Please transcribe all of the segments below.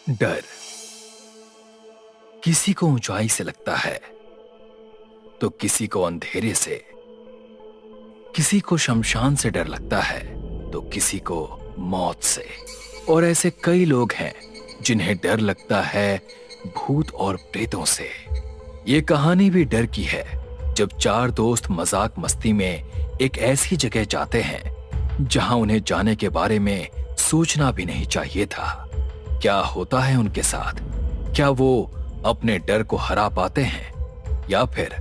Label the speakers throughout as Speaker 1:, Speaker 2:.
Speaker 1: डर किसी को ऊंचाई से लगता है तो किसी को अंधेरे से, किसी को शमशान से डर लगता है तो किसी को मौत से। और ऐसे कई लोग हैं जिन्हें डर लगता है भूत और प्रेतों से। ये कहानी भी डर की है, जब चार दोस्त मजाक मस्ती में एक ऐसी जगह जाते हैं जहां उन्हें जाने के बारे में सोचना भी नहीं चाहिए था। क्या होता है उनके साथ? क्या वो अपने डर को हरा पाते हैं या फिर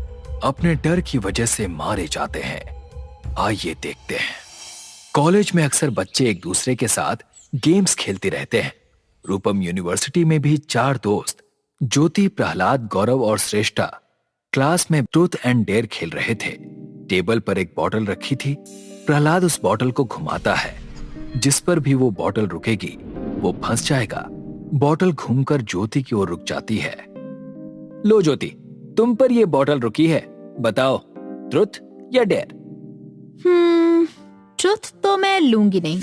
Speaker 1: अपने डर की वजह से मारे जाते हैं? आइए देखते हैं। कॉलेज में अक्सर बच्चे एक दूसरे के साथ गेम्स खेलते रहते हैं। रूपम यूनिवर्सिटी में भी चार दोस्त ज्योति, प्रहलाद, गौरव और श्रेष्ठा क्लास में ट्रूथ एंड डेयर खेल रहे थे। टेबल पर एक बॉटल रखी थी। प्रहलाद उस बॉटल को घुमाता है। जिस पर भी वो बॉटल रुकेगी वो फंस जाएगा। बॉटल घूमकर ज्योति की ओर रुक जाती है। लो ज्योति, तुम पर ये बॉटल रुकी है, बताओ ट्रुथ या डेयर?
Speaker 2: ट्रुथ तो मैं लूंगी नहीं।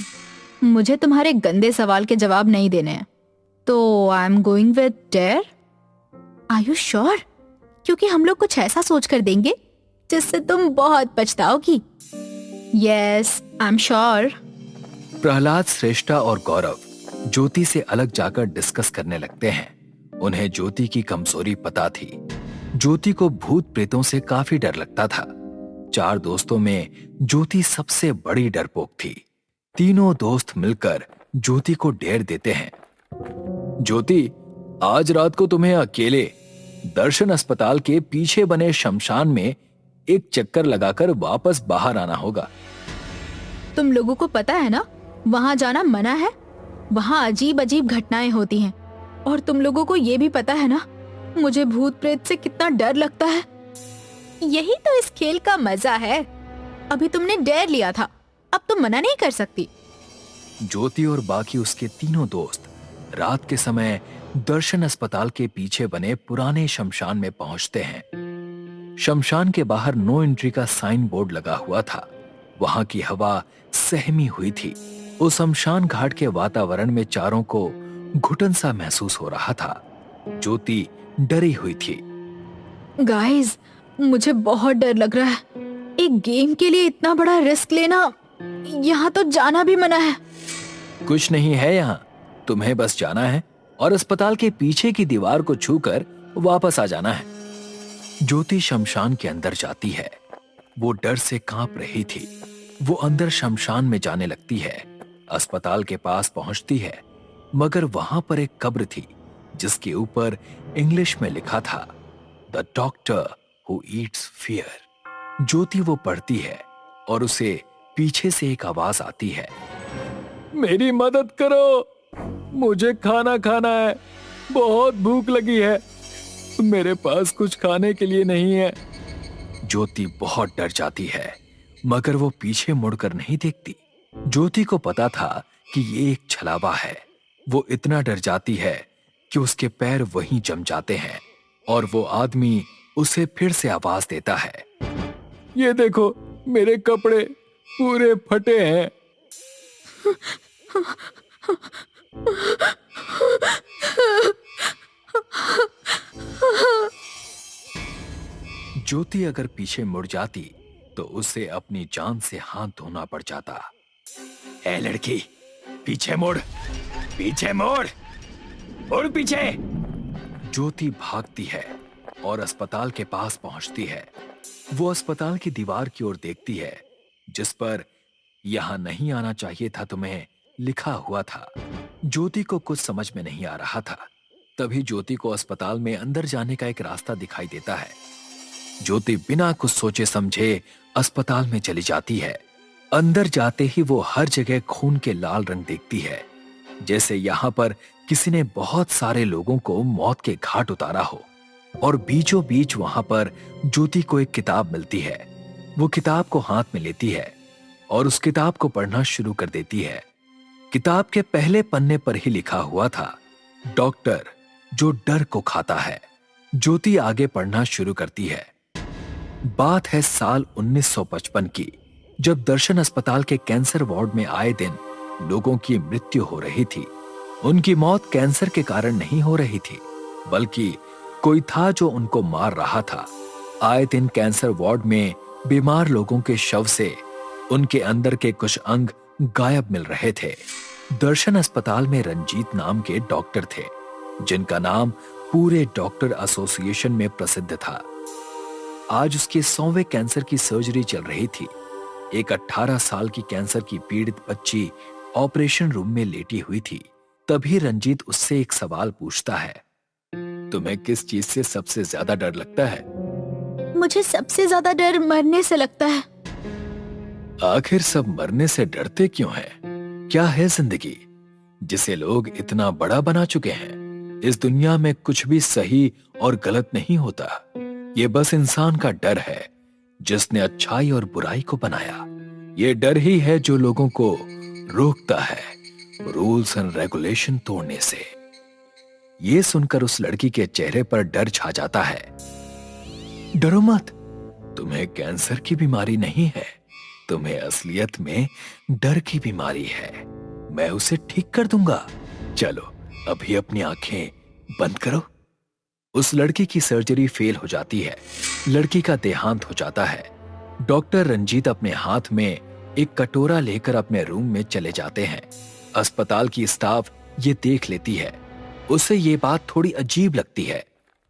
Speaker 2: मुझे तुम्हारे गंदे सवाल के जवाब नहीं देने हैं, तो I am going with dare. Are you sure? क्योंकि हम लोग कुछ ऐसा सोच कर देंगे जिससे तुम बहुत पछताओगी। Yes, I am sure.
Speaker 1: Prahlad, Shreshtha और गौरव ज्योति से अलग जाकर डिस्कस करने लगते हैं। उन्हें ज्योति की कमजोरी पता थी। ज्योति को भूत प्रेतों से काफी डर लगता था। चार दोस्तों में ज्योति सबसे बड़ी डरपोक थी। तीनों दोस्त मिलकर ज्योति को डेयर देते हैं। ज्योति, आज रात को तुम्हें अकेले दर्शन अस्पताल के पीछे बने शमशान में एक चक्कर लगाकर वापस बाहर आना होगा।
Speaker 2: तुम लोगों को पता है ना, वहां जाना मना है। वहां अजीब अजीब घटनाएं होती हैं। और तुम लोगों को ये भी पता है ना, मुझे भूत प्रेत से कितना डर लगता है। यही तो इस खेल का मजा है। अभी तुमने डेयर लिया था, अब तुम मना नहीं कर सकती।
Speaker 1: ज्योति और बाकी उसके तीनों दोस्त रात के समय दर्शन अस्पताल के पीछे बने पुराने शमशान में पहुंचते हैं। शमशान के बाहर नो एंट्री का साइन बोर्ड लगा हुआ था। वहां की हवा सहमी हुई थी। उस शमशान घाट के वातावरण में चारों को घुटन सा महसूस हो रहा था। ज्योति डरी हुई थी।
Speaker 2: गाइस, मुझे बहुत डर लग रहा है। एक गेम के लिए इतना बड़ा रिस्क लेना, यहाँ तो जाना भी मना है।
Speaker 1: कुछ नहीं है यहाँ, तुम्हें बस जाना है और अस्पताल के पीछे की दीवार को छूकर वापस आ जाना है। ज्योति शमशान के अंदर जाती है। वो डर से कांप रही थी। वो अंदर शमशान में जाने लगती है। अस्पताल के पास पहुंचती है, मगर वहां पर एक कब्र थी जिसके ऊपर इंग्लिश में लिखा था, the doctor who eats fear. Jyoti वो पढ़ती है और उसे पीछे से एक आवाज आती है, मेरी मदद करो, मुझे खाना खाना है, बहुत भूख लगी है, मेरे पास कुछ खाने के लिए नहीं है। ज्योति बहुत डर जाती है, मगर वो पीछे मुड़कर नहीं देखती। ज्योति को पता था कि ये एक छलावा है। वो इतना डर जाती है कि उसके पैर वहीं जम जाते हैं और वो आदमी उसे फिर से आवाज देता है, ये देखो, मेरे कपड़े पूरे फटे हैं। ज्योति अगर पीछे मुड़ जाती तो उसे अपनी जान से हाथ धोना पड़ जाता। ए लड़की, पीछे मुड़, पीछे मुड़, मुड़ पीछे। ज्योति भागती है और अस्पताल के पास पहुंचती है। वो अस्पताल की दीवार की ओर देखती है जिस पर यहां नहीं आना चाहिए था तुम्हें लिखा हुआ था। ज्योति को कुछ समझ में नहीं आ रहा था। तभी ज्योति को अस्पताल में अंदर जाने का एक रास्ता दिखाई देता है। ज्योति बिना कुछ सोचे समझे अस्पताल में चली जाती है। अंदर जाते ही वो हर जगह खून के लाल रंग देखती है, जैसे यहाँ पर किसी ने बहुत सारे लोगों को मौत के घाट उतारा हो। और बीचों बीच वहां पर ज्योति को एक किताब मिलती है। वो किताब को हाथ में लेती है और उस किताब को पढ़ना शुरू कर देती है। किताब के पहले पन्ने पर ही लिखा हुआ था, डॉक्टर जो डर को खाता है। ज्योति आगे पढ़ना शुरू करती है। बात है साल 1955 की, जब दर्शन अस्पताल के कैंसर वार्ड में आए दिन लोगों की मृत्यु हो रही थी। उनकी मौत कैंसर के कारण नहीं हो रही थी, बल्कि कोई था जो उनको मार रहा था। आए दिन कैंसर वार्ड में बीमार लोगों के शव से उनके अंदर के कुछ अंग गायब मिल रहे थे। दर्शन अस्पताल में रंजीत नाम के डॉक्टर थे, जिनका नाम पूरे डॉक्टर एसोसिएशन में प्रसिद्ध था। आज उसके 100वें कैंसर की सर्जरी चल रही थी। एक 18 साल की कैंसर की पीड़ित बच्ची ऑपरेशन रूम में लेटी हुई थी। तभी रंजीत उससे एक सवाल पूछता है, तुम्हें किस चीज से सबसे ज्यादा डर लगता है?
Speaker 2: मुझे सबसे ज्यादा डर मरने से लगता है।
Speaker 1: आखिर सब मरने से डरते क्यों हैं? क्या है जिंदगी जिसे लोग इतना बड़ा बना चुके हैं? इस दुनिया में कुछ भी सही और गलत नहीं होता। ये बस इंसान का डर है, जिसने अच्छाई और बुराई को बनाया। ये डर ही है जो लोगों को रोकता है रूल्स एंड रेगुलेशन तोड़ने से। ये सुनकर उस लड़की के चेहरे पर डर छा जाता है। डरो मत, तुम्हें कैंसर की बीमारी नहीं है, तुम्हें असलियत में डर की बीमारी है। मैं उसे ठीक कर दूंगा। चलो अभी अपनी आंखें बंद करो। उस लड़की की सर्जरी फेल हो जाती है। लड़की का देहांत हो जाता है। डॉक्टर रंजीत अपने हाथ में एक कटोरा लेकर अपने रूम में चले जाते हैं। अस्पताल की स्टाफ ये देख लेती है। उसे ये बात थोड़ी अजीब लगती है।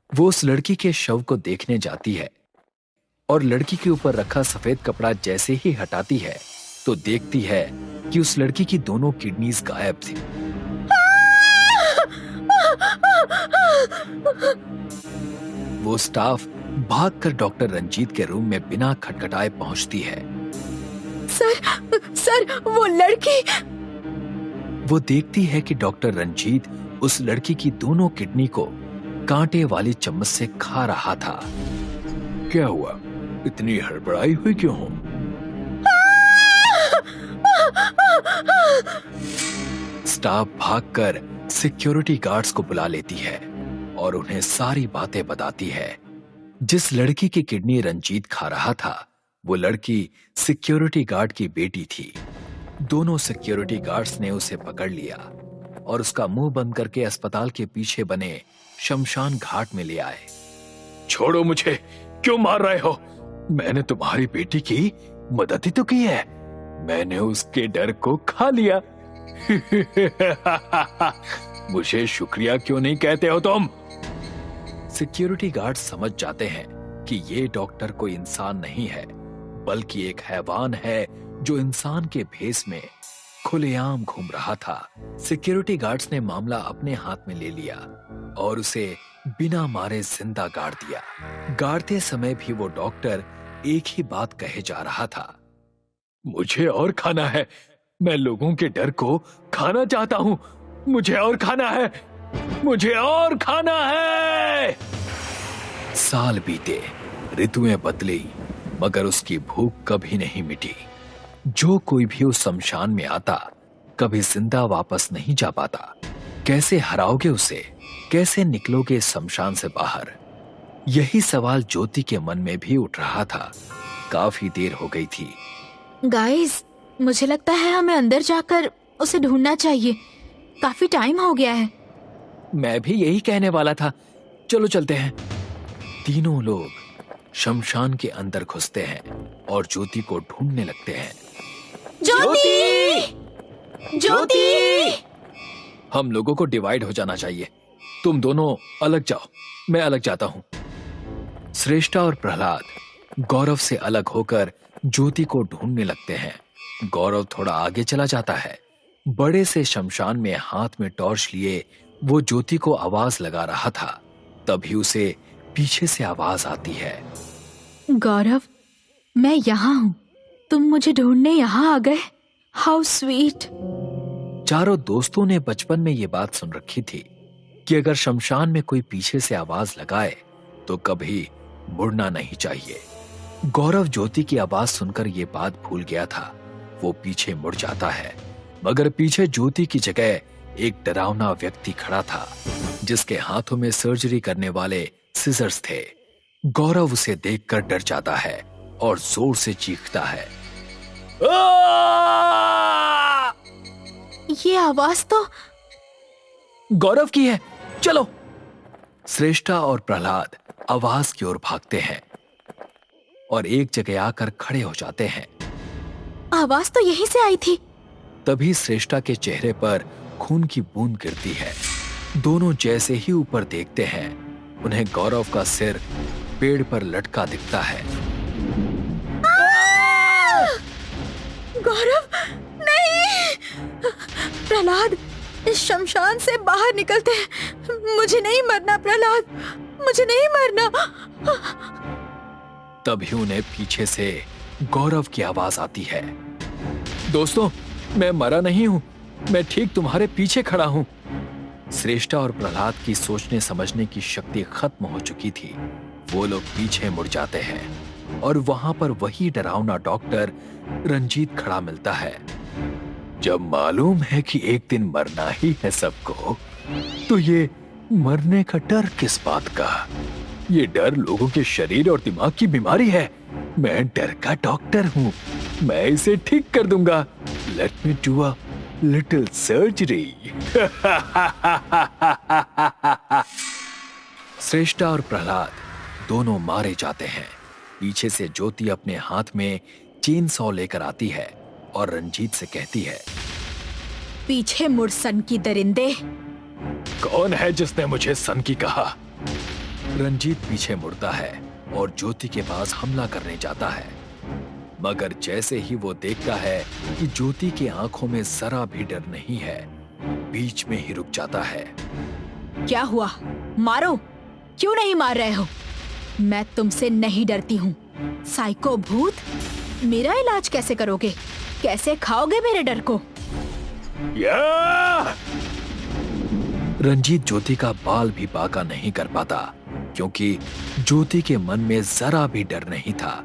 Speaker 1: वो उस लड़की के शव को देखने जाती है और लड़की के ऊपर रखा सफेद कपड़ा जैसे ही हटाती है तो देखती है कि उस लड़की की दोनों किडनीज गायब थी। वो स्टाफ भागकर डॉक्टर रंजीत के रूम में बिना खटखटाए पहुंचती है।
Speaker 2: सर, वो लड़की।
Speaker 1: वो देखती है कि डॉक्टर रंजीत उस लड़की की दोनों किडनी को कांटे वाली चम्मच से खा रहा था। क्या हुआ? इतनी हड़बड़ाई हुई क्यों हो? स्टाफ भागकर सिक्योरिटी गार्ड्स को बुला लेती है और उन्हें सारी बातें बताती है। जिस लड़की की किडनी रंजीत खा रहा था, वो लड़की सिक्योरिटी गार्ड की बेटी थी। दोनों सिक्योरिटी गार्ड्स ने उसे पकड़ लिया और उसका मुंह बंद करके अस्पताल के पीछे बने शमशान घाट में ले आए। छोड़ो मुझे, क्यों मार रहे हो? मैंने तुम्हारी बेटी की मदद ही तो की है। मैंने उसके डर को खा लिया। मुझे शुक्रिया क्यों नहीं कहते हो तुम? सिक्योरिटी गार्ड समझ जाते हैं कि ये डॉक्टर कोई इंसान नहीं है, बल्कि एक हैवान है जो इंसान के भेस में खुलेआम घूम रहा था। सिक्योरिटी गार्ड्स ने मामला अपने हाथ में ले लिया और उसे बिना मारे जिंदा गाड़ दिया। गाड़ते समय भी वो डॉक्टर एक ही बात कहे जा रहा था, मुझे और खाना है। मैं लोगों के डर को खाना चाहता हूं। मुझे और खाना है, मुझे और खाना है। साल बीते, ऋतुएं बदली, मगर उसकी भूख कभी नहीं मिटी। जो कोई भी उस शमशान में आता, कभी जिंदा वापस नहीं जा पाता। कैसे हराओगे उसे? कैसे निकलोगे शमशान से बाहर? यही सवाल ज्योति के मन में भी उठ रहा था। काफी देर हो गई थी।
Speaker 2: गाइस, मुझे लगता है हमें अंदर जाकर उसे ढूंढना चाहिए। काफी टाइम हो गया है।
Speaker 1: मैं भी यही कहने वाला था। चलो चलते हैं। तीनों लोग शमशान के अंदर घुसते हैं और ज्योति को ढूंढने लगते हैं।
Speaker 2: ज्योति! ज्योति!
Speaker 1: हम लोगों को डिवाइड हो जाना चाहिए। तुम दोनों अलग जाओ, मैं अलग जाता हूं। श्रेष्ठा और प्रहलाद गौरव से अलग होकर ज्योति को ढूंढने लगते हैं। गौरव थोड़ा आगे चला जाता है। बड़े से शमशान में हाथ में टॉर्च लिए वो ज्योति को आवाज लगा रहा था। तभी उसे पीछे से आवाज आती है,
Speaker 2: गौरव, मैं यहाँ हूँ। तुम मुझे ढूंढने यहाँ आ गए। How sweet.
Speaker 1: चारों दोस्तों ने बचपन में ये बात सुन रखी थी कि अगर शमशान में कोई पीछे से आवाज लगाए तो कभी मुड़ना नहीं चाहिए। गौरव ज्योति की आवाज सुनकर ये बात भूल गया था। वो पीछे मुड़ जाता है, मगर पीछे ज्योति की जगह एक डरावना व्यक्ति खड़ा था, जिसके हाथों में सर्जरी करने वाले सिजर्स थे। गौरव उसे देखकर डर जाता है और जोर से चीखता है,
Speaker 2: ये आवाज तो
Speaker 1: गौरव की है, चलो। श्रेष्ठा और प्रहलाद आवाज की ओर भागते हैं और एक जगह आकर खड़े हो जाते हैं।
Speaker 2: आवाज तो यहीं से आई थी।
Speaker 1: तभी श्रेष्ठा के चेहरे पर खून की बूंद गिरती है। दोनों जैसे ही ऊपर देखते हैं, उन्हें गौरव का सिर पेड़ पर लटका दिखता है।
Speaker 2: गौरव, नहीं! प्रहलाद, इस शमशान से बाहर निकलते हैं। मुझे नहीं मरना प्रहलाद, मुझे नहीं मरना।
Speaker 1: तभी उन्हें पीछे से गौरव की आवाज आती है। दोस्तों, मैं मरा नहीं हूं, मैं ठीक तुम्हारे पीछे खड़ा हूं। श्रेष्ठा और प्रहलाद की सोचने समझने की शक्ति खत्म हो चुकी थी। वो लोग पीछे मुड़ जाते हैं और वहां पर वही डरावना डॉक्टर रंजीत खड़ा मिलता है। जब मालूम है कि एक दिन मरना ही है सबको, तो ये मरने का डर किस बात का? ये डर लोगों के शरीर और दिमाग की बीमारी है। मैं डर का डॉक्टर हूँ, मैं इसे ठीक कर दूंगा। Let me do a little surgery. Shreshtha और प्रहलाद दोनों मारे जाते हैं। पीछे से ज्योति अपने हाथ में चेन सॉ लेकर आती है और रंजीत से कहती है,
Speaker 2: पीछे मुड़ सन की दरिंदे।
Speaker 1: कौन है जिसने मुझे सन की कहा? रंजीत पीछे मुड़ता है और ज्योति के पास हमला करने जाता है, मगर जैसे ही वो देखता है कि ज्योति की आंखों में जरा भी डर नहीं है, बीच में ही रुक जाता है।
Speaker 2: क्या हुआ? मारो, क्यों नहीं मार रहे हो? मैं तुमसे नहीं डरती हूँ। साइको भूत, मेरा इलाज कैसे करोगे? कैसे खाओगे मेरे डर को?
Speaker 1: रंजीत ज्योति का बाल भी बाका नहीं कर पाता, क्योंकि ज्योति के मन में जरा भी डर नहीं था।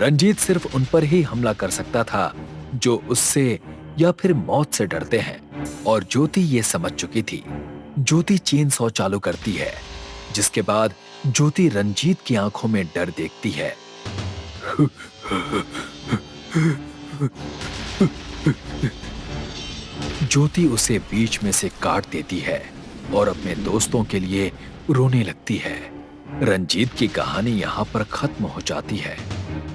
Speaker 1: रंजीत सिर्फ उन पर ही हमला कर सकता था जो उससे या फिर मौत से डरते हैं, और ज्योति ये समझ चुकी थी। ज्योति चेन सॉ चालू करती है, जिसके बाद ज्योति रंजीत की आंखों में डर देखती है। ज्योति उसे बीच में से काट देती है और अपने दोस्तों के लिए रोने लगती है। रंजीत की कहानी यहाँ पर खत्म हो जाती है।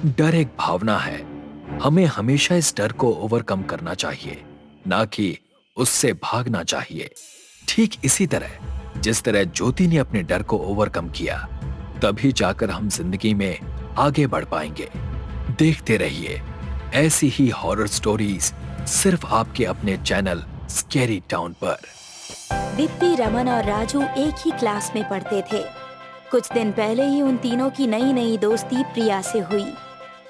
Speaker 1: डर एक भावना है, हमें हमेशा इस डर को ओवरकम करना चाहिए, ना कि उससे भागना चाहिए। ठीक इसी तरह जिस तरह ज्योति ने अपने डर को ओवरकम किया, तभी जाकर हम जिंदगी में आगे बढ़ पाएंगे। देखते रहिए ऐसी ही हॉरर स्टोरीज सिर्फ आपके अपने चैनल स्कैरी टाउन पर।
Speaker 3: दीप्ति, रमन और राजू एक ही क्लास में पढ़ते थे। कुछ दिन पहले ही उन तीनों की नई नई दोस्ती प्रिया से हुई।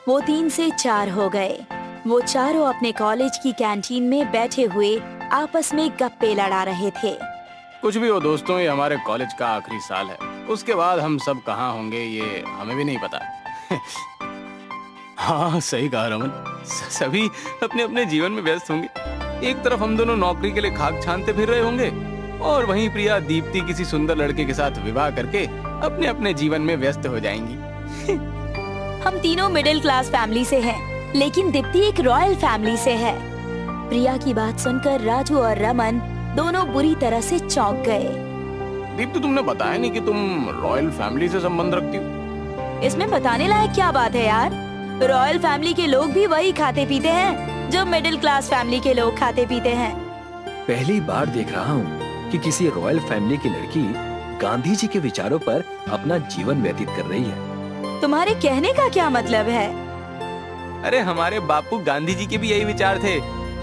Speaker 3: वो 3 से 4 हो गए। वो चारों अपने कॉलेज की कैंटीन में बैठे हुए आपस में गप्पे लड़ा रहे थे।
Speaker 4: कुछ भी हो दोस्तों, ये हमारे कॉलेज का आखिरी साल है। उसके बाद हम सब कहाँ होंगे ये हमें भी नहीं पता। हाँ सही कहा रमन, सभी अपने अपने जीवन में व्यस्त होंगे। एक तरफ हम दोनों नौकरी के लिए खाक छानते फिर रहे होंगे, और वहीं प्रिया दीप्ति किसी सुंदर लड़के के साथ विवाह करके अपने अपने जीवन में व्यस्त हो जाएंगी।
Speaker 3: हम तीनों मिडिल क्लास फैमिली से हैं, लेकिन दीप्ति एक रॉयल फैमिली से है। प्रिया की बात सुनकर राजू और रमन दोनों बुरी तरह से चौंक गए।
Speaker 4: दीप्ति, तुमने बताया नहीं कि तुम रॉयल फैमिली से संबंध रखती हो।
Speaker 3: इसमें बताने लायक क्या बात है यार? रॉयल फैमिली के लोग भी वही खाते पीते हैं जो मिडिल क्लास फैमिली के लोग खाते पीते हैं।
Speaker 1: पहली बार देख रहा हूँ कि किसी रॉयल फैमिली की लड़की गांधी जी के विचारों पर अपना जीवन व्यतीत कर रही है।
Speaker 3: तुम्हारे कहने का क्या मतलब है?
Speaker 4: अरे हमारे बापू गांधी जी के भी यही विचार थे,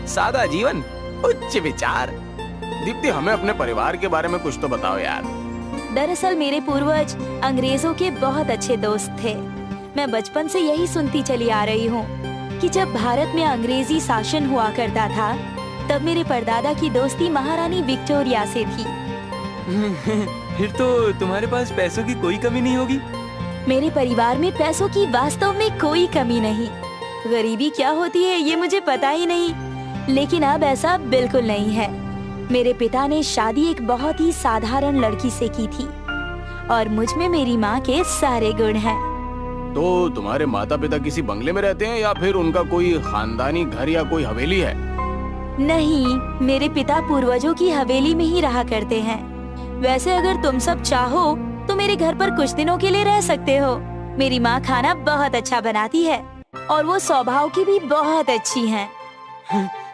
Speaker 4: सादा जीवन उच्च विचार। दीप्ति, हमें अपने परिवार के बारे में कुछ तो बताओ यार।
Speaker 3: दरअसल मेरे पूर्वज अंग्रेजों के बहुत अच्छे दोस्त थे। मैं बचपन से यही सुनती चली आ रही हूँ कि जब भारत में अंग्रेजी शासन हुआ करता था, तब मेरे परदादा की दोस्ती महारानी विक्टोरिया से थी।
Speaker 4: फिर तो तुम्हारे पास पैसों की कोई कमी नहीं होगी।
Speaker 3: मेरे परिवार में पैसों की वास्तव में कोई कमी नहीं। गरीबी क्या होती है ये मुझे पता ही नहीं, लेकिन अब ऐसा बिल्कुल नहीं है। मेरे पिता ने शादी एक बहुत ही साधारण लड़की से की थी, और मुझ में मेरी माँ के सारे गुण हैं।
Speaker 4: तो तुम्हारे माता पिता किसी बंगले में रहते हैं या फिर उनका कोई खानदानी घर या कोई हवेली है?
Speaker 3: नहीं, मेरे पिता पूर्वजों की हवेली में ही रहा करते हैं। वैसे अगर तुम सब चाहो तो मेरे घर पर कुछ दिनों के लिए रह सकते हो। मेरी माँ खाना बहुत अच्छा बनाती है और वो स्वभाव की भी बहुत अच्छी हैं।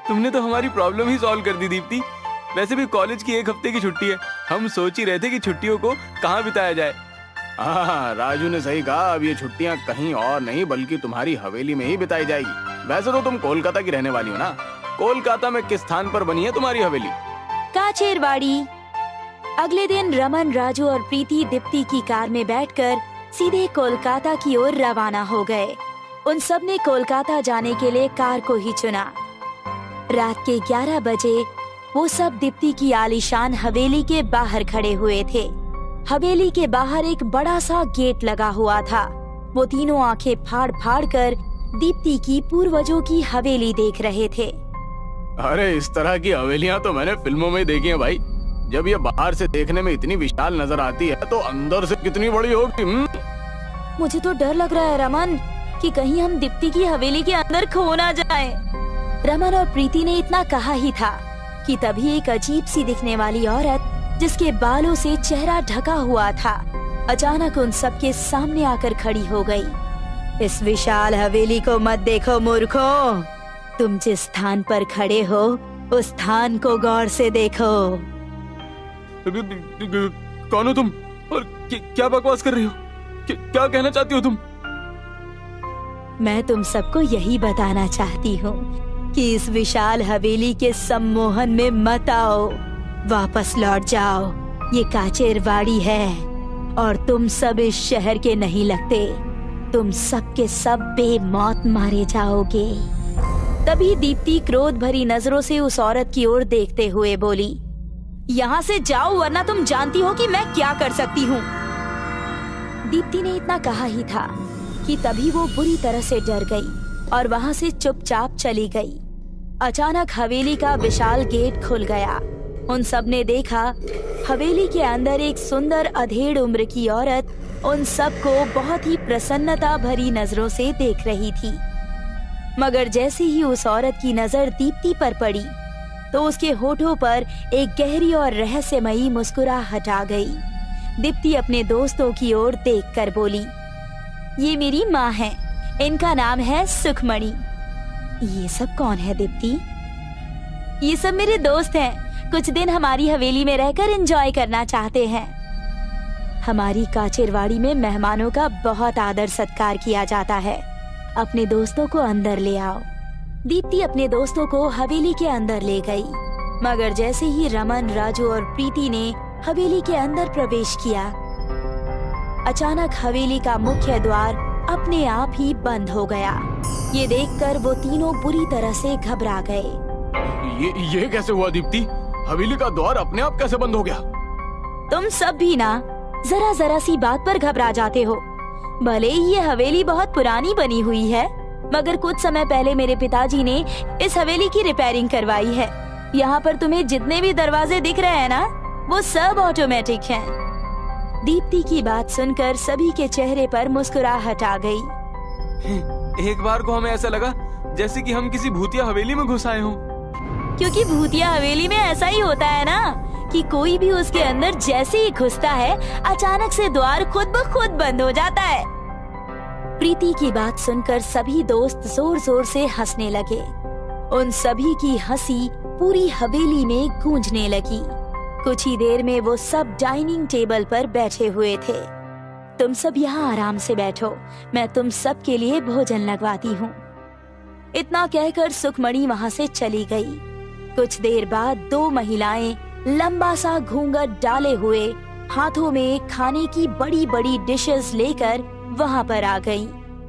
Speaker 4: तुमने तो हमारी प्रॉब्लम ही सॉल्व कर दी दीप्ति। वैसे भी कॉलेज की 1 हफ्ते की छुट्टी है, हम सोच ही रहे थे कि छुट्टियों को कहाँ बिताया जाए। हाँ, राजू ने सही कहा, अब ये छुट्टियाँ कहीं और नहीं बल्कि तुम्हारी हवेली में ही बिताई जाएगी। वैसे तो तुम कोलकाता की रहने वाली हो ना, कोलकाता में किस स्थान पर बनी है तुम्हारी हवेली?
Speaker 3: काचेरवाड़ी। अगले दिन रमन, राजू और प्रीति दीप्ति की कार में बैठकर सीधे कोलकाता की ओर रवाना हो गए। उन सब ने कोलकाता जाने के लिए कार को ही चुना। रात के 11 बजे वो सब दीप्ति की आलीशान हवेली के बाहर खड़े हुए थे। हवेली के बाहर एक बड़ा सा गेट लगा हुआ था। वो तीनों आंखें फाड़ फाड़ कर दीप्ति की पूर्वजों की हवेली देख रहे थे।
Speaker 4: अरे इस तरह की हवेलियां तो मैंने फिल्मों में देखी हैं भाई। जब ये बाहर से देखने में इतनी विशाल नजर आती है तो अंदर से कितनी बड़ी होगी।
Speaker 3: मुझे तो डर लग रहा है रमन कि कहीं हम दीप्ति की हवेली के अंदर खो ना जाएं। रमन और प्रीति ने इतना कहा ही था कि तभी एक अजीब सी दिखने वाली औरत जिसके बालों से चेहरा ढका हुआ था अचानक उन सबके सामने आकर खड़ी हो गई। इस विशाल हवेली को मत देखो मूर्खों, तुम जिस स्थान पर खड़े हो उस स्थान को गौर से देखो।
Speaker 4: कौन हो तुम और क्या बकवास कर रही हो? क्या कहना चाहती हो तुम?
Speaker 3: मैं तुम सबको यही बताना चाहती हूँ कि इस विशाल हवेली के सम्मोहन में मत आओ, वापस लौट जाओ। ये काचेरवाड़ी है और तुम सब इस शहर के नहीं लगते। तुम सब के सब बेमौत मारे जाओगे। तभी दीप्ति क्रोध भरी नजरों से उस औरत की ओर देखते हुए बोली, यहाँ से जाओ वरना तुम जानती हो कि मैं क्या कर सकती हूँ। दीप्ति ने इतना कहा ही था कि तभी वो बुरी तरह से डर गई और वहाँ से चुपचाप चली गई। अचानक हवेली का विशाल गेट खुल गया। उन सब ने देखा हवेली के अंदर एक सुंदर अधेड़ उम्र की औरत उन सब को बहुत ही प्रसन्नता भरी नजरों से देख रही थी। मगर जैसे ही उस औरत की नजर दीप्ति पर पड़ी तो उसके होठों पर एक गहरी और रहस्यमयी मुस्कुराहट आ गई। दीप्ति अपने दोस्तों की ओर देखकर बोली, ये मेरी माँ है, इनका नाम है सुखमणि। ये सब कौन है दीप्ति? ये सब मेरे दोस्त हैं, कुछ दिन हमारी हवेली में रहकर एंजॉय करना चाहते हैं। हमारी काचेरवाड़ी में मेहमानों का बहुत आदर सत्कार किया जाता है। अपने दोस्तों को अंदर ले आओ। दीप्ति अपने दोस्तों को हवेली के अंदर ले गई। मगर जैसे ही रमन, राजू और प्रीति ने हवेली के अंदर प्रवेश किया, अचानक हवेली का मुख्य द्वार अपने आप ही बंद हो गया। ये देखकर वो तीनों बुरी तरह से घबरा गए।
Speaker 4: ये कैसे हुआ दीप्ति? हवेली का द्वार अपने आप कैसे बंद हो गया?
Speaker 3: तुम सब भी ना जरा सी बात पर घबरा जाते हो। भले ही ये हवेली बहुत पुरानी बनी हुई है, मगर कुछ समय पहले मेरे पिताजी ने इस हवेली की रिपेयरिंग करवाई है। यहाँ पर तुम्हें जितने भी दरवाजे दिख रहे हैं ना, वो सब ऑटोमेटिक हैं। दीप्ति की बात सुनकर सभी के चेहरे पर मुस्कुराहट आ गई।
Speaker 4: एक बार को हमें ऐसा लगा जैसे कि हम किसी भूतिया हवेली में घुस आए हों।
Speaker 3: क्योंकि भूतिया हवेली में ऐसा ही होता है ना कि कोई भी उसके अंदर जैसे ही घुसता है अचानक से द्वार खुद ब खुद बंद हो जाता है। प्रीति की बात सुनकर सभी दोस्त जोर जोर से हंसने लगे। उन सभी की हंसी पूरी हवेली में गूंजने लगी। कुछ ही देर में वो सब डाइनिंग टेबल पर बैठे हुए थे। तुम सब यहाँ आराम से बैठो, मैं तुम सब के लिए भोजन लगवाती हूँ। इतना कहकर सुखमणि वहाँ से चली गई। कुछ देर बाद दो महिलाएं लंबा सा घूंघट डाले हुए हाथों में खाने की बड़ी बड़ी डिशेस लेकर वहाँ पर आ गईं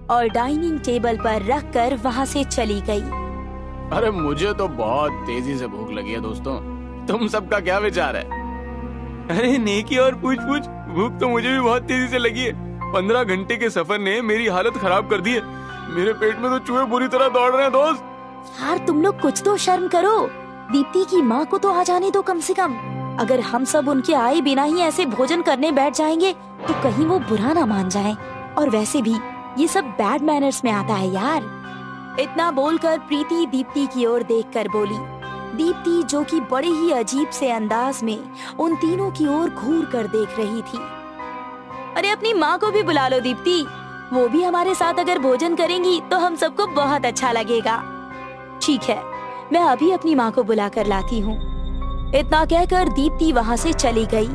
Speaker 3: और डाइनिंग टेबल पर रखकर वहाँ से चली गई।
Speaker 4: अरे मुझे तो बहुत तेजी से भूख लगी है दोस्तों, तुम सबका क्या विचार है? अरे नेकी और पूछ भूख तो मुझे भी बहुत तेजी से लगी है। 15 घंटे के सफर ने मेरी हालत खराब कर दी है। मेरे पेट में तो चूहे बुरी तरह दौड़ रहे हैं दोस्त।
Speaker 3: यार तुम लोग कुछ तो शर्म करो। दीप्ति की माँ को तो आ जाने दो कम से कम। अगर हम सब उनके आए बिना ही ऐसे भोजन करने बैठ जाएंगे तो कहीं वो बुरा ना मान जाएं। और वैसे भी ये सब बैड मैनर्स में आता है यार। इतना बोलकर प्रीति दीप्ति की ओर देखकर बोली, दीप्ति, जो कि बड़े ही अजीब से अंदाज में उन तीनों की ओर घूर कर देख रही थी। अरे अपनी माँ को भी बुला लो दीप्ति, वो भी हमारे साथ अगर भोजन करेंगी तो हम सबको बहुत अच्छा लगेगा। ठीक है, मैं अभी अपनी माँ को बुला कर लाती हूँ। इतना कहकर दीप्ति वहाँ से चली गई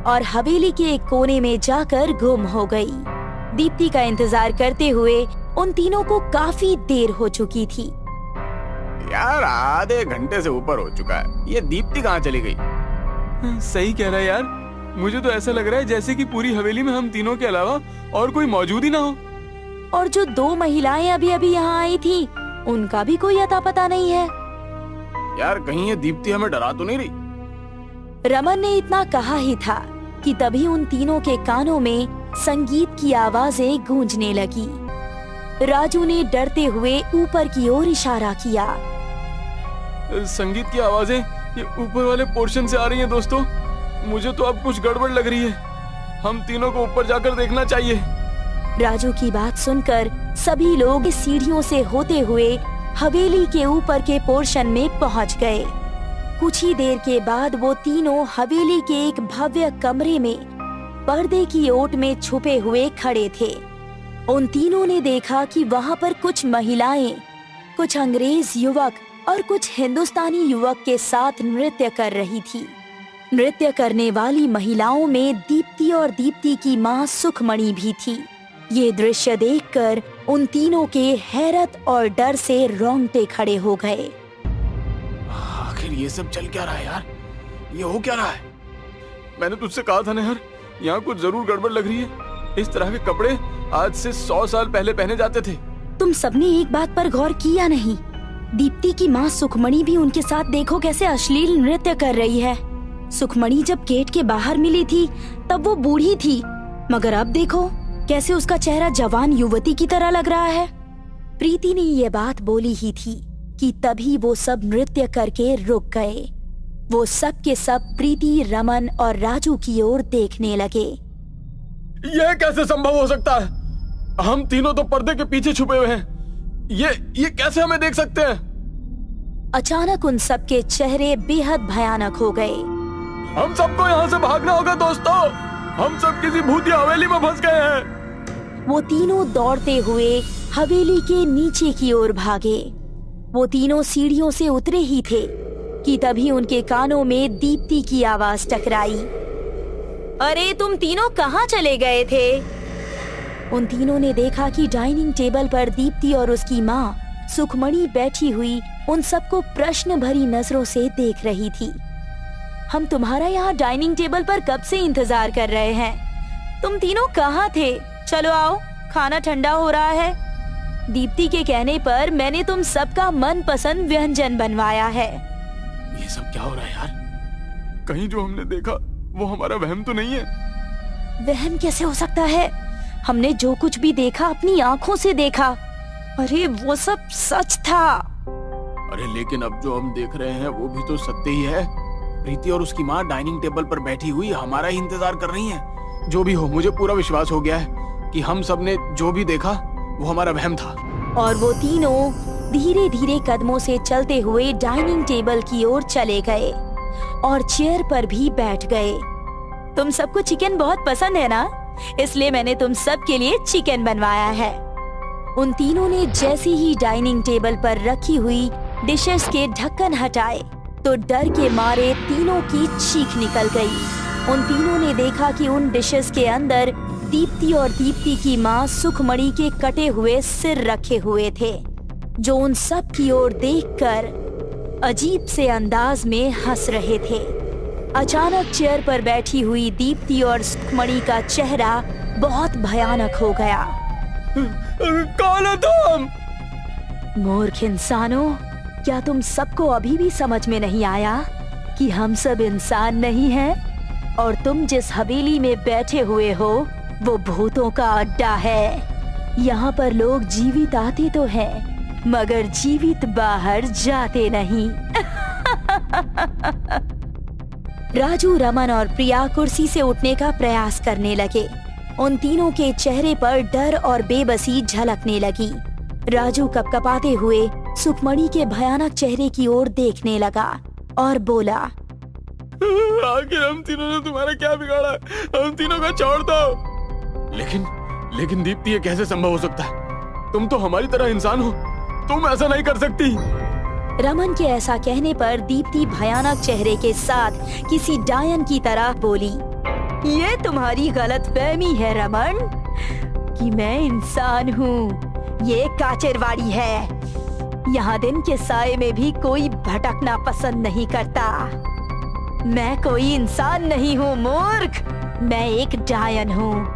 Speaker 3: और हवेली के एक कोने में जाकर गुम हो गई। दीप्ति का इंतजार करते हुए उन तीनों को काफी देर हो चुकी थी।
Speaker 4: यार आधे घंटे से ऊपर हो चुका है, ये दीप्ति कहाँ चली गई? सही कह रहा है यार, मुझे तो ऐसा लग रहा है जैसे कि पूरी हवेली में हम तीनों के अलावा और कोई मौजूद ही ना हो।
Speaker 3: और जो 2 महिलाएं अभी अभी यहाँ आई थी, उनका भी कोई अता पता नहीं है।
Speaker 4: यार कहीं ये दीप्ति हमें डरा तो नहीं रही?
Speaker 3: रमन ने इतना कहा ही था कि तभी उन तीनों के कानों में संगीत की आवाजें गूंजने लगी। राजू ने डरते हुए ऊपर की ओर इशारा किया।
Speaker 4: संगीत की आवाजें ये ऊपर वाले पोर्शन से आ रही हैं दोस्तों। मुझे तो अब कुछ गड़बड़ लग रही है। हम तीनों को ऊपर जाकर देखना चाहिए।
Speaker 3: राजू की बात सुनकर सभी लोग सीढ़ियों से होते हुए हवेली के ऊपर के पोर्शन में पहुंच गए। कुछ ही देर के बाद वो तीनों हवेली के एक भव्य कमरे में पर्दे की ओट में छुपे हुए खड़े थे। उन तीनों ने देखा कि वहाँ पर कुछ महिलाएं, कुछ अंग्रेज युवक और कुछ हिंदुस्तानी युवक के साथ नृत्य कर रही थी। नृत्य करने वाली महिलाओं में दीप्ति और दीप्ति की माँ सुखमणि भी थी। ये दृश्य देखकर उन तीनों के हैरत और डर से रोंगटे खड़े हो गए।
Speaker 4: आखिर ये सब चल क्या रहा है यार? ये हो क्या रहा है? मैंने तुझसे कहा था ना यार, यहाँ कुछ जरूर गड़बड़ लग रही है। इस तरह के कपड़े आज से 100 साल पहले पहने जाते थे।
Speaker 3: तुम सबने एक बात पर गौर किया नहीं? दीप्ति की माँ सुखमणि भी उनके साथ देखो कैसे अश्लील नृत्य कर रही है। सुखमणि जब गेट के बाहर मिली थी तब वो बूढ़ी थी, मगर अब देखो कैसे उसका चेहरा जवान युवती की तरह लग रहा है। प्रीति ने ये बात बोली ही थी कि तभी वो सब नृत्य करके रुक गए। वो सब के सब प्रीति, रमन और राजू की ओर देखने लगे।
Speaker 4: ये कैसे संभव हो सकता है? हम तीनों तो पर्दे के पीछे छुपे हुए हैं। ये कैसे हमें देख सकते हैं?
Speaker 3: अचानक उन सब के चेहरे बेहद भयानक हो गए।
Speaker 4: हम सबको यहाँ से भागना होगा दोस्तों। हम सब किसी भूतिया हवेली में फंस गए हैं।
Speaker 3: वो तीनों दौड़ते हुए हवेली के नीचे की ओर भागे। वो तीनों सीढ़ियों से उतरे ही थे कि तभी उनके कानों में दीप्ति की आवाज टकराई। अरे तुम तीनों कहाँ चले गए थे? उन तीनों ने देखा कि डाइनिंग टेबल पर दीप्ति और उसकी माँ सुखमणि बैठी हुई उन सबको प्रश्न भरी नजरों से देख रही थी। हम तुम्हारा यहाँ डाइनिंग टेबल पर कब से इंतजार कर रहे हैं। तुम तीनों कहाँ थे? चलो आओ, खाना ठंडा हो रहा है। दीप्ति के कहने पर मैंने तुम सबका मनपसंद व्यंजन बनवाया है।
Speaker 4: ये सब क्या हो रहा है यार? कहीं जो हमने देखा वो हमारा वहम तो नहीं है?
Speaker 3: वहम कैसे हो सकता है? हमने जो कुछ भी देखा अपनी आंखों से देखा। अरे वो सब सच था।
Speaker 4: अरे लेकिन अब जो हम देख रहे हैं वो भी तो सत्य ही है। प्रीति और उसकी माँ डाइनिंग टेबल पर बैठी हुई हमारा ही इंतजार कर रही हैं। जो भी हो, मुझे पूरा विश्वास हो गया है कि हम सब ने जो भी देखा वो हमारा वहम था।
Speaker 3: और वो तीनों धीरे धीरे कदमों से चलते हुए डाइनिंग टेबल की ओर चले गए और चेयर पर भी बैठ गए। तुम सबको चिकन बहुत पसंद है ना, इसलिए मैंने तुम सब के लिए चिकन बनवाया है। उन तीनों ने जैसे ही डाइनिंग टेबल पर रखी हुई डिशेस के ढक्कन हटाए तो डर के मारे तीनों की चीख निकल गई। उन तीनों ने देखा कि उन डिशेस के अंदर दीप्ति और दीप्ति की माँ सुखमणि के कटे हुए सिर रखे हुए थे, जो उन सब की ओर देखकर अजीब से अंदाज में हंस रहे थे। अचानक चेयर पर बैठी हुई दीप्ति और सुखमणि का चेहरा बहुत भयानक हो गया।
Speaker 4: कौन हो तुम?
Speaker 3: मूर्ख इंसानों, क्या तुम सबको अभी भी समझ में नहीं आया कि हम सब इंसान नहीं हैं और तुम जिस हवेली में बैठे हुए हो वो भूतों का अड्डा है। यहाँ पर लोग जीवित आते तो हैं, मगर जीवित बाहर जाते नहीं। राजू, रमन और प्रिया कुर्सी से उठने का प्रयास करने लगे। उन तीनों के चेहरे पर डर और बेबसी झलकने लगी। राजू कपकपाते हुए सुखमणि के भयानक चेहरे की ओर देखने लगा। और बोला,
Speaker 4: आखिर हम तीनों ने तुम्हारा क्या बिगाड़ा? हम तीनों का छोड़ दो। लेकिन दीप्ति, ये कैसे संभव हो सकता है? तुम तो हमारी तरह इंसान हो, तुम ऐसा नहीं कर सकती।
Speaker 3: रमन के ऐसा कहने पर दीप्ति भयानक चेहरे के साथ किसी डायन की तरह बोली, ये तुम्हारी गलतफहमी है रमन, कि मैं इंसान हूँ। ये काचरवाड़ी है। यहाँ दिन के साये में भी कोई भटकना पसंद नहीं करता। मैं कोई इंसान नहीं हूँ मूर्ख, मैं एक डायन हूँ।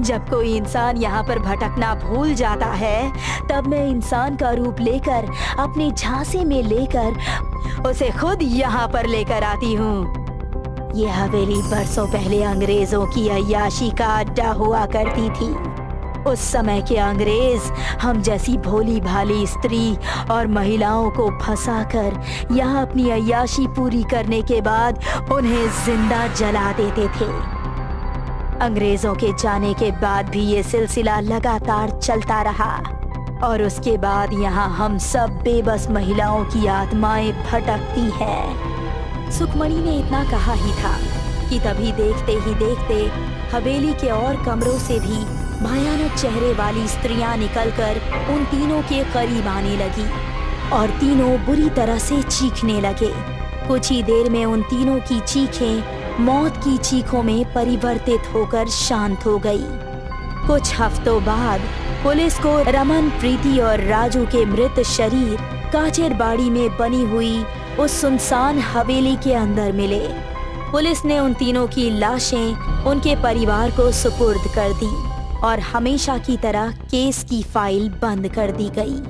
Speaker 3: जब कोई इंसान यहाँ पर भटकना भूल जाता है, तब मैं इंसान का रूप लेकर अपने झांसे में लेकर उसे खुद यहाँ पर लेकर आती हूँ। ये हवेली बरसों पहले अंग्रेजों की अय्याशी का अड्डा हुआ करती थी। उस समय के अंग्रेज हम जैसी भोली भाली स्त्री और महिलाओं को फंसाकर यहाँ अपनी अय्याशी पूरी करने के बाद उन्हें जिंदा जला देते थे। अंग्रेजों के जाने के बाद भी ये सिलसिला लगातार चलता रहा और उसके बाद यहाँ हम सब बेबस महिलाओं की आत्माएं भटकती हैं। सुखमणि ने इतना कहा ही था कि तभी देखते ही देखते हवेली के और कमरों से भी भयानक चेहरे वाली स्त्रियां निकलकर उन तीनों के करीब आने लगी और तीनों बुरी तरह से चीखने लगे। कुछ ही देर में उन तीनों की चीखें मौत की चीखों में परिवर्तित होकर शांत हो गई। कुछ हफ्तों बाद पुलिस को रमन, प्रीति और राजू के मृत शरीर काचरबाड़ी में बनी हुई उस सुनसान हवेली के अंदर मिले। पुलिस ने उन तीनों की लाशें उनके परिवार को सुपुर्द कर दी और हमेशा की तरह केस की फाइल बंद कर दी गई।